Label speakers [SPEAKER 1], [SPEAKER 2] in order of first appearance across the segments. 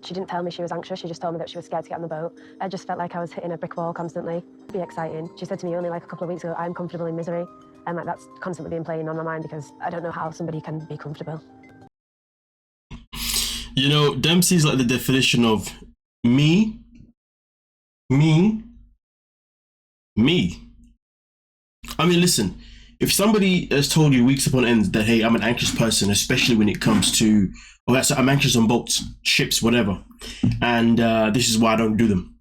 [SPEAKER 1] She didn't tell me she was anxious, she just told me that she was scared to get on the boat. I just felt like I was hitting a brick wall constantly. It'd be exciting. She said to me only like a couple of weeks ago, I'm comfortable in misery. And like that's constantly been playing on my mind because I don't know how somebody can be comfortable.
[SPEAKER 2] You know, Dempsey's like the definition of me. I mean, listen, if somebody has told you weeks upon end that, hey, I'm an anxious person, especially when it comes to, I'm anxious on boats, ships, whatever, and this is why I don't do them.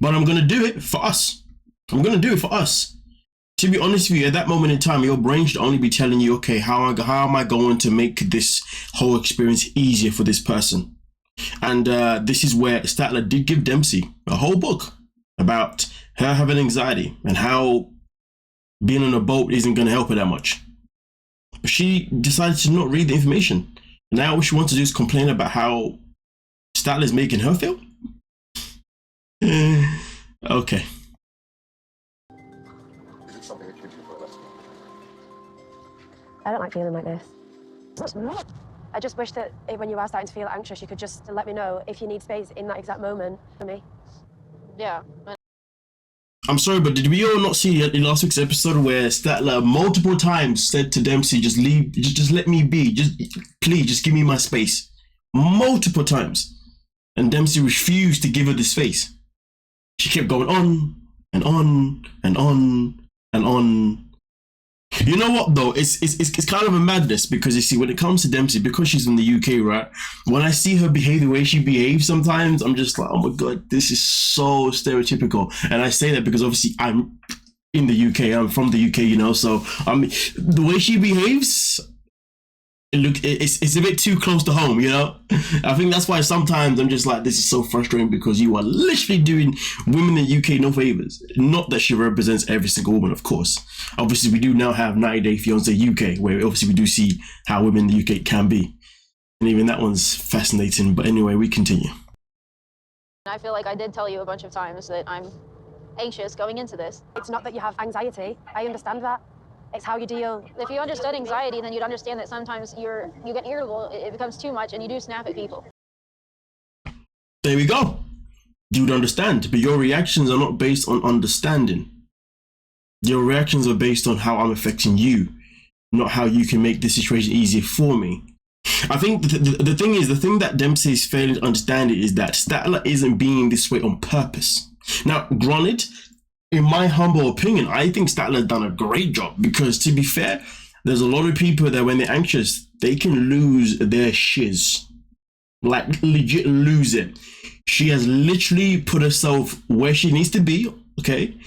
[SPEAKER 2] But I'm going to do it for us. I'm going to do it for us. To be honest with you, at that moment in time, your brain should only be telling you, okay, how am I going to make this whole experience easier for this person? And this is where Statler did give Dempsey a whole book about her having anxiety and how being on a boat isn't going to help her that much. But she decided to not read the information. Now what she wants to do is complain about how Statler's making her feel? Okay.
[SPEAKER 3] Is it something that you do for a living?
[SPEAKER 1] I don't like feeling like this. I just wish that when you are starting to feel anxious, you could just let me know if you need space in that exact moment for me.
[SPEAKER 4] Yeah.
[SPEAKER 2] I'm sorry, but did we all not see in last week's episode where Statler multiple times said to Dempsey, just leave, just let me be, please, just give me my space. Multiple times. And Dempsey refused to give her the space. She kept going on and on and on and on. You know what though? It's kind of a madness because you see, when it comes to Dempsey, because she's in the UK, right? When I see her behave the way she behaves sometimes, I'm just like, oh my God, this is so stereotypical. And I say that because obviously I'm in the UK, I'm from the UK, you know, so I mean, the way she behaves, it's a bit too close to home, you know. I think that's why sometimes I'm just like, this is so frustrating because you are literally doing women in the UK no favors. Not that she represents every single woman, of course. Obviously, we do now have 90 Day Fiancé UK, where obviously we do see how women in the UK can be, and even that one's fascinating. But anyway, we continue.
[SPEAKER 4] I feel like I did tell you a bunch of times that I'm anxious going into this.
[SPEAKER 1] It's not that you have anxiety. I understand that. It's how you deal.
[SPEAKER 4] If you understood anxiety, then you'd understand that sometimes you get irritable, it becomes too much, and you do snap at people.
[SPEAKER 2] There we go. You would understand, but your reactions are not based on understanding. Your reactions are based on how I'm affecting you, not how you can make the situation easier for me. I think the thing is, the thing that Dempsey is failing to understand is that Statler isn't being this way on purpose. Now, granted, in my humble opinion, I think Statler's done a great job because, to be fair, there's a lot of people that when they're anxious, they can lose their shiz. Like, legit lose it. She has literally put herself where she needs to be, okay?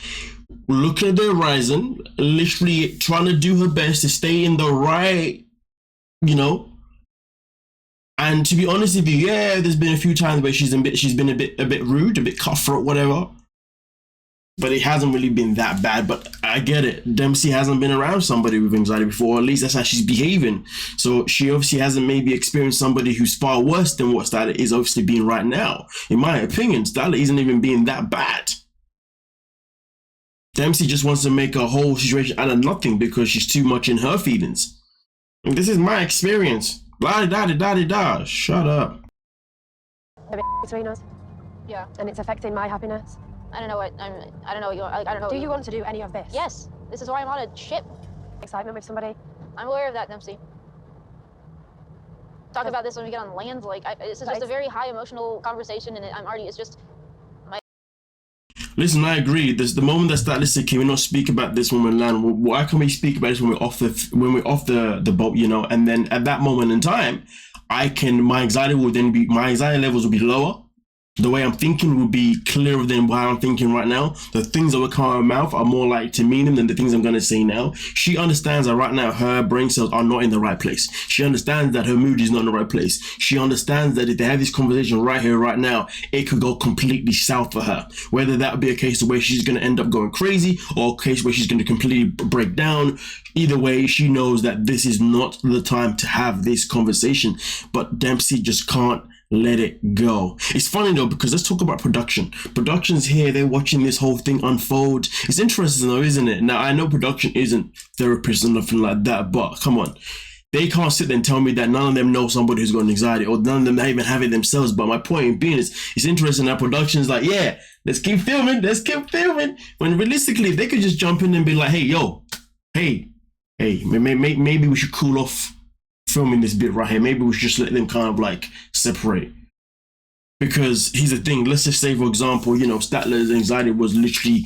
[SPEAKER 2] Looking at the horizon, literally trying to do her best to stay in the right, you know. And to be honest with you, yeah, there's been a few times where she's been a bit rude, a bit cutthroat, whatever. But it hasn't really been that bad. But I get it. Dempsey hasn't been around somebody with anxiety before. At least that's how she's behaving. So she obviously hasn't maybe experienced somebody who's far worse than what Statler is obviously being right now. In my opinion, Statler isn't even being that bad. Dempsey just wants to make a whole situation out of nothing because she's too much in her feelings. And this is my experience. La-di-da-di-da-di-da. Shut up.
[SPEAKER 1] Between us.
[SPEAKER 4] Yeah.
[SPEAKER 1] And it's affecting my happiness.
[SPEAKER 4] I don't know what you want. I don't know.
[SPEAKER 1] Do you want to do any of this?
[SPEAKER 4] Yes. This is why I'm on a ship.
[SPEAKER 1] Excitement with somebody?
[SPEAKER 4] I'm aware of that, Dempsey. Talk about this when we get on land. Like, this is just a very high emotional conversation, and it's just.
[SPEAKER 2] Listen, I agree. There's the moment that Statler said, "Can we not speak about this when we land? Why can't we speak about this when we're off the boat?" You know, and then at that moment in time, my anxiety levels will be lower. The way I'm thinking will be clearer than how I'm thinking right now. The things that will come out of my mouth are more like to mean them than the things I'm going to say now. She understands that right now her brain cells are not in the right place. She understands that her mood is not in the right place. She understands that if they have this conversation right here, right now, it could go completely south for her. Whether that would be a case where she's going to end up going crazy or a case where she's going to completely break down. Either way, she knows that this is not the time to have this conversation. But Dempsey just can't let it go. It's funny though, because let's talk about production. Production's here, they're watching this whole thing unfold. It's interesting though, isn't it? Now, I know production isn't therapists or nothing like that, but come on. they can't sit there and tell me that none of them know somebody who's got anxiety, or none of them even have it themselves. But my point being is, it's interesting that production's like, yeah, let's keep filming. When realistically, they could just jump in and be like, hey, yo, hey, maybe we should cool off filming this bit right here. Maybe we should just let them kind of like separate. Because here's the thing, let's just say, for example, you know, Statler's anxiety was literally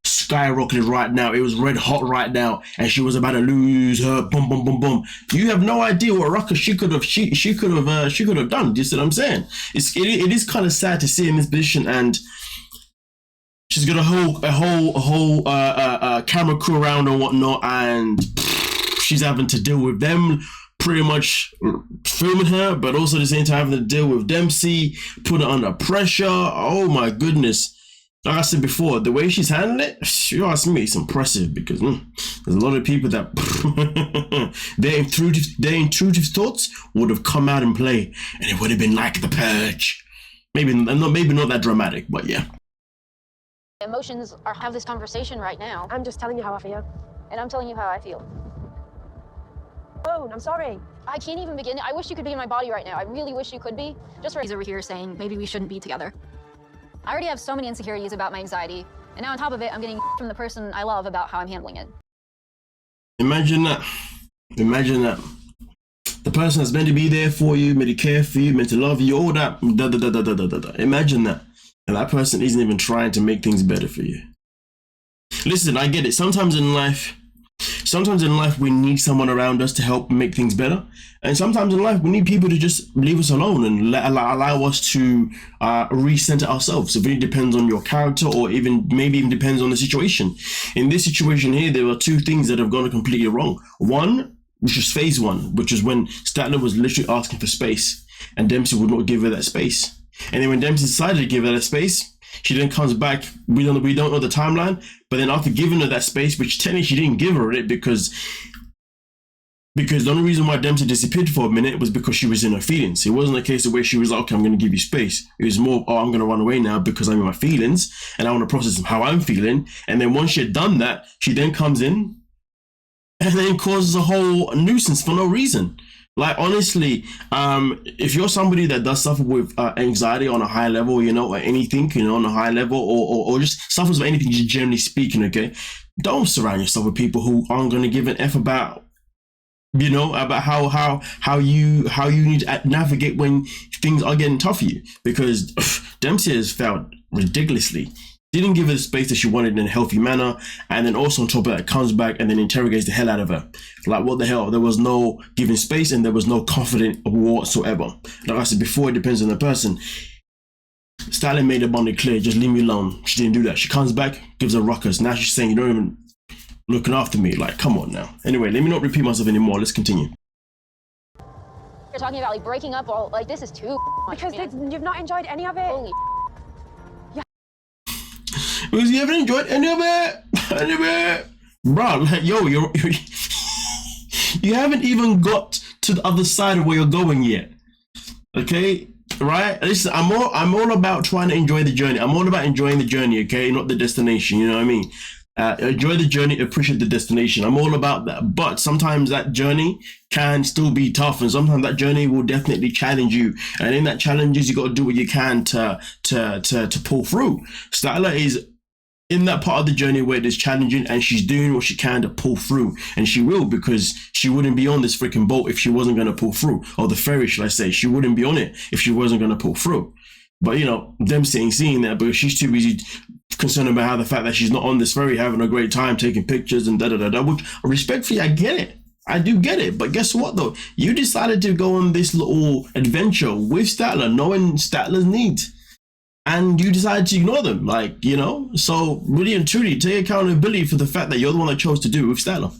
[SPEAKER 2] skyrocketed right now. It was red hot right now, and she was about to lose her boom. You have no idea what ruckus she could have done. You see what I'm saying? It is kind of sad to see in this position, and she's got a whole camera crew around and whatnot, and she's having to deal with them pretty much filming her, but also at the same time having to deal with Dempsey, put her under pressure. Oh my goodness. Like I said before, the way she's handling it, you ask me, it's impressive, because there's a lot of people that their intrusive thoughts would have come out and play, and it would have been like The Purge. Maybe not that dramatic, but yeah.
[SPEAKER 4] Emotions have this conversation right now.
[SPEAKER 1] I'm just telling you how I feel.
[SPEAKER 4] And I'm telling you how I feel.
[SPEAKER 1] Oh, I'm sorry.
[SPEAKER 4] I can't even begin. I wish you could be in my body right now. I really wish you could be. Just for he's over here saying maybe we shouldn't be together. I already have so many insecurities about my anxiety, and now on top of it, I'm getting from the person I love about how I'm handling it.
[SPEAKER 2] Imagine that. The person that's meant to be there for you, meant to care for you, meant to love you, all that. Imagine that. And that person isn't even trying to make things better for you. Listen, I get it. Sometimes in life, we need someone around us to help make things better. And sometimes in life, we need people to just leave us alone and allow us to recenter ourselves. It really depends on your character, or maybe even depends on the situation. In this situation here, there were two things that have gone completely wrong. One, which was phase one, which is when Statler was literally asking for space, and Dempsey would not give her that space. And then when Dempsey decided to give her that space, she then comes back. We don't know the timeline, but then after giving her that space, which technically she didn't give her it, because the only reason why Dempsey disappeared for a minute was because she was in her feelings. It wasn't a case of where she was like, okay, I'm going to give you space. It was more, oh, I'm going to run away now because I'm in my feelings and I want to process how I'm feeling. And then once she had done that, she then comes in and then causes a whole nuisance for no reason. Like, honestly, if you're somebody that does suffer with anxiety on a high level, you know, or anything, you know, on a high level, or just suffers with anything, just generally speaking, okay, don't surround yourself with people who aren't going to give an F about, you know, about how you need to navigate when things are getting tough for you. Because Dempsey has failed ridiculously. Didn't give her the space that she wanted in a healthy manner, and then also on top of that comes back and then interrogates the hell out of her. Like, what the hell? There was no giving space and there was no confidence whatsoever. Like I said before, it depends on the person. Statler made abundantly clear, just leave me alone. She didn't do that. She comes back, gives her ruckus. Now she's saying, you don't even looking after me. Like, come on now. Anyway, let me not repeat myself anymore. Let's continue.
[SPEAKER 4] You're talking about like breaking up, all like this is too much.
[SPEAKER 1] Because you've not enjoyed any of it.
[SPEAKER 4] Holy.
[SPEAKER 2] Because you haven't enjoyed any of it, bro. Like, yo, you haven't even got to the other side of where you're going yet. Okay, right? Listen, I'm all about trying to enjoy the journey. I'm all about enjoying the journey, okay, not the destination. You know what I mean? Enjoy the journey, appreciate the destination. I'm all about that. But sometimes that journey can still be tough, and sometimes that journey will definitely challenge you. And in that challenges, you got to do what you can to pull through. Statler is in that part of the journey where it is challenging, and she's doing what she can to pull through, and she will, because she wouldn't be on this freaking boat if she wasn't going to pull through, or the ferry, should I say. She wouldn't be on it if she wasn't going to pull through. But you know, Dempsey ain't seeing that because she's too busy concerned about how the fact that she's not on this ferry having a great time taking pictures and which respectfully, I get it. I do get it. But guess what though? You decided to go on this little adventure with Statler, knowing Statler's needs, and you decided to ignore them, like, you know. So really and truly, take accountability for the fact that you're the one that chose to do it with Statler.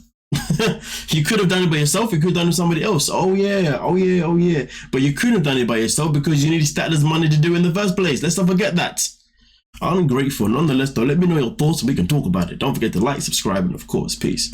[SPEAKER 2] You could have done it by yourself. You could have done it with somebody else. Oh yeah. But you couldn't have done it by yourself because you needed Statler's money to do it in the first place. Let's not forget that. I'm grateful. Nonetheless though, let me know your thoughts and we can talk about it. Don't forget to like, subscribe, and of course, peace.